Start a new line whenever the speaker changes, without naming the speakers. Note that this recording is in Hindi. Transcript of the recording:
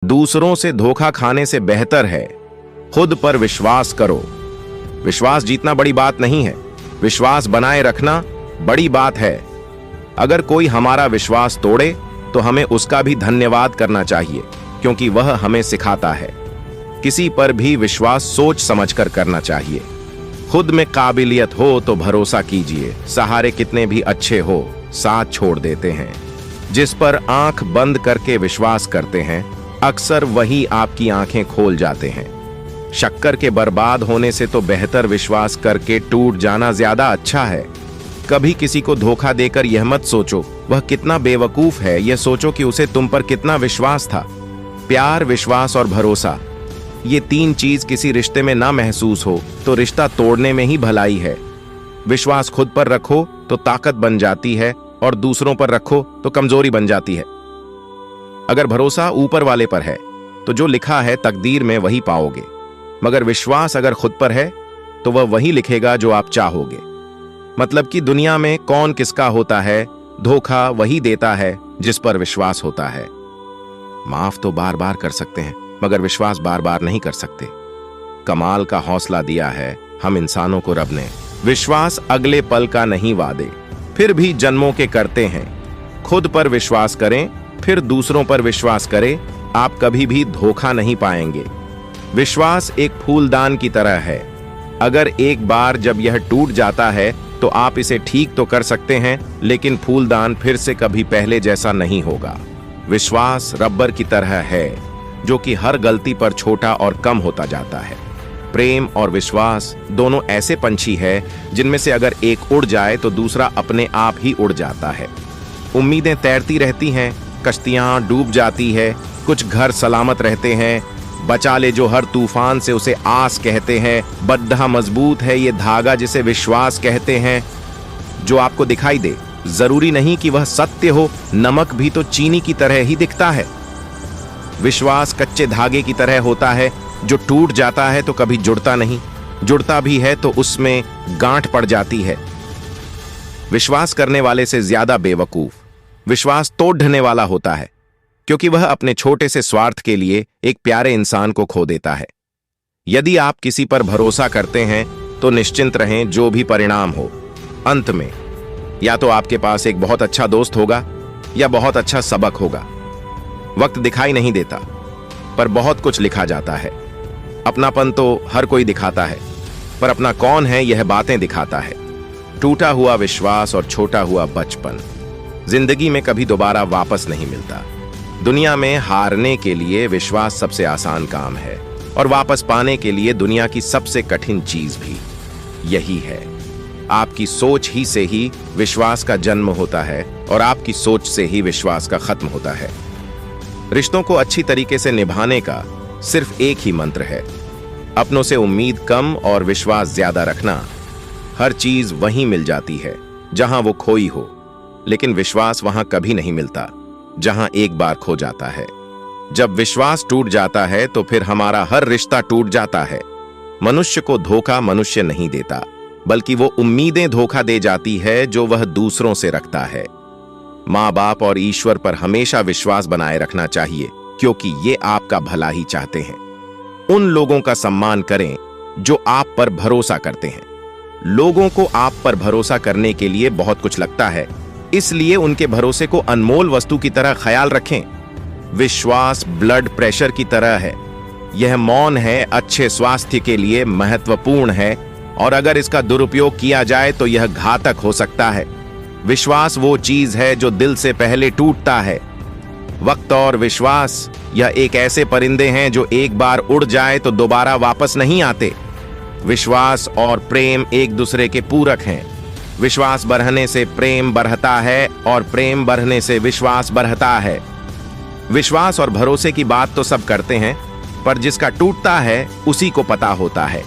दूसरों से धोखा खाने से बेहतर है खुद पर विश्वास करो। विश्वास जीतना बड़ी बात नहीं है, विश्वास बनाए रखना बड़ी बात है। अगर कोई हमारा विश्वास तोड़े तो हमें उसका भी धन्यवाद करना चाहिए, क्योंकि वह हमें सिखाता है। किसी पर भी विश्वास सोच समझकर करना चाहिए। खुद में काबिलियत हो तो भरोसा कीजिए। सहारे कितने भी अच्छे हो, साथ छोड़ देते हैं। जिस पर आंख बंद करके विश्वास करते हैं, अक्सर वही आपकी आंखें खोल जाते हैं। शक्कर के बर्बाद होने से तो बेहतर विश्वास करके टूट जाना ज्यादा अच्छा है। कभी किसी को धोखा देकर यह मत सोचो वह कितना बेवकूफ है, यह सोचो कि उसे तुम पर कितना विश्वास था। प्यार, विश्वास और भरोसा, ये तीन चीज किसी रिश्ते में ना महसूस हो तो रिश्ता तोड़ने में ही भलाई है। विश्वास खुद पर रखो तो ताकत बन जाती है, और दूसरों पर रखो तो कमजोरी बन जाती है। अगर भरोसा ऊपर वाले पर है तो जो लिखा है तकदीर में वही पाओगे, मगर विश्वास अगर खुद पर है तो वह वही लिखेगा जो आप चाहोगे। मतलब कि दुनिया में कौन किसका होता है, धोखा वही देता है जिस पर विश्वास होता है। माफ तो बार बार कर सकते हैं, मगर विश्वास बार बार नहीं कर सकते। कमाल का हौसला दिया है हम इंसानों को रब ने। विश्वास अगले पल का नहीं वादे, फिर भी जन्मों के करते हैं। खुद पर विश्वास करें, फिर दूसरों पर विश्वास करें, आप कभी भी धोखा नहीं पाएंगे। विश्वास एक फूलदान की तरह है। अगर एक बार जब यह टूट जाता है तो आप इसे ठीक तो कर सकते हैं, लेकिन फूलदान फिर से कभी पहले जैसा नहीं होगा। विश्वास रबर की तरह है जो कि हर गलती पर छोटा और कम होता जाता है। प्रेम और विश्वास दोनों ऐसे पंछी है जिनमें से अगर एक उड़ जाए तो दूसरा अपने आप ही उड़ जाता है। उम्मीदें तैरती रहती हैं, कश्तियां डूब जाती है, कुछ घर सलामत रहते हैं। बचा ले जो हर तूफान से उसे आस कहते हैं। बद्धा मजबूत है ये धागा जिसे विश्वास कहते हैं। जो आपको दिखाई दे जरूरी नहीं कि वह सत्य हो, नमक भी तो चीनी की तरह ही दिखता है। विश्वास कच्चे धागे की तरह होता है जो टूट जाता है तो कभी जुड़ता नहीं, जुड़ता भी है तो उसमें गांठ पड़ जाती है। विश्वास करने वाले से ज्यादा बेवकूफ विश्वास तोड़ने वाला होता है, क्योंकि वह अपने छोटे से स्वार्थ के लिए एक प्यारे इंसान को खो देता है। यदि आप किसी पर भरोसा करते हैं तो निश्चिंत रहें, जो भी परिणाम हो, अंत में या तो आपके पास एक बहुत अच्छा दोस्त होगा या बहुत अच्छा सबक होगा। वक्त दिखाई नहीं देता, पर बहुत कुछ लिखा जाता है। अपनापन तो हर कोई दिखाता है, पर अपना कौन है यह बातें दिखाता है। टूटा हुआ विश्वास और छोटा हुआ बचपन जिंदगी में कभी दोबारा वापस नहीं मिलता। दुनिया में हारने के लिए विश्वास सबसे आसान काम है, और वापस पाने के लिए दुनिया की सबसे कठिन चीज भी यही है। आपकी सोच ही से ही विश्वास का जन्म होता है, और आपकी सोच से ही विश्वास का खत्म होता है। रिश्तों को अच्छी तरीके से निभाने का सिर्फ एक ही मंत्र है, अपनों से उम्मीद कम और विश्वास ज्यादा रखना। हर चीज वहीं मिल जाती है जहां वो खोई हो, लेकिन विश्वास वहां कभी नहीं मिलता जहां एक बार खो जाता है। जब विश्वास टूट जाता है तो फिर हमारा हर रिश्ता टूट जाता है। मनुष्य को धोखा मनुष्य नहीं देता, बल्कि वो उम्मीदें धोखा दे जाती है जो वह दूसरों से रखता है। माँ बाप और ईश्वर पर हमेशा विश्वास बनाए रखना चाहिए, क्योंकि ये आपका भला ही चाहते हैं। उन लोगों का सम्मान करें जो आप पर भरोसा करते हैं। लोगों को आप पर भरोसा करने के लिए बहुत कुछ लगता है, इसलिए उनके भरोसे को अनमोल वस्तु की तरह ख्याल रखें। विश्वास ब्लड प्रेशर की तरह है, यह मौन है, अच्छे स्वास्थ्य के लिए महत्वपूर्ण है, और अगर इसका दुरुपयोग किया जाए तो यह घातक हो सकता है। विश्वास वो चीज है जो दिल से पहले टूटता है। वक्त और विश्वास यह एक ऐसे परिंदे हैं जो एक बार उड़ जाए तो दोबारा वापस नहीं आते। विश्वास और प्रेम एक दूसरे के पूरक हैं। विश्वास बढ़ने से प्रेम बढ़ता है, और प्रेम बढ़ने से विश्वास बढ़ता है। विश्वास और भरोसे की बात तो सब करते हैं, पर जिसका टूटता है उसी को पता होता है।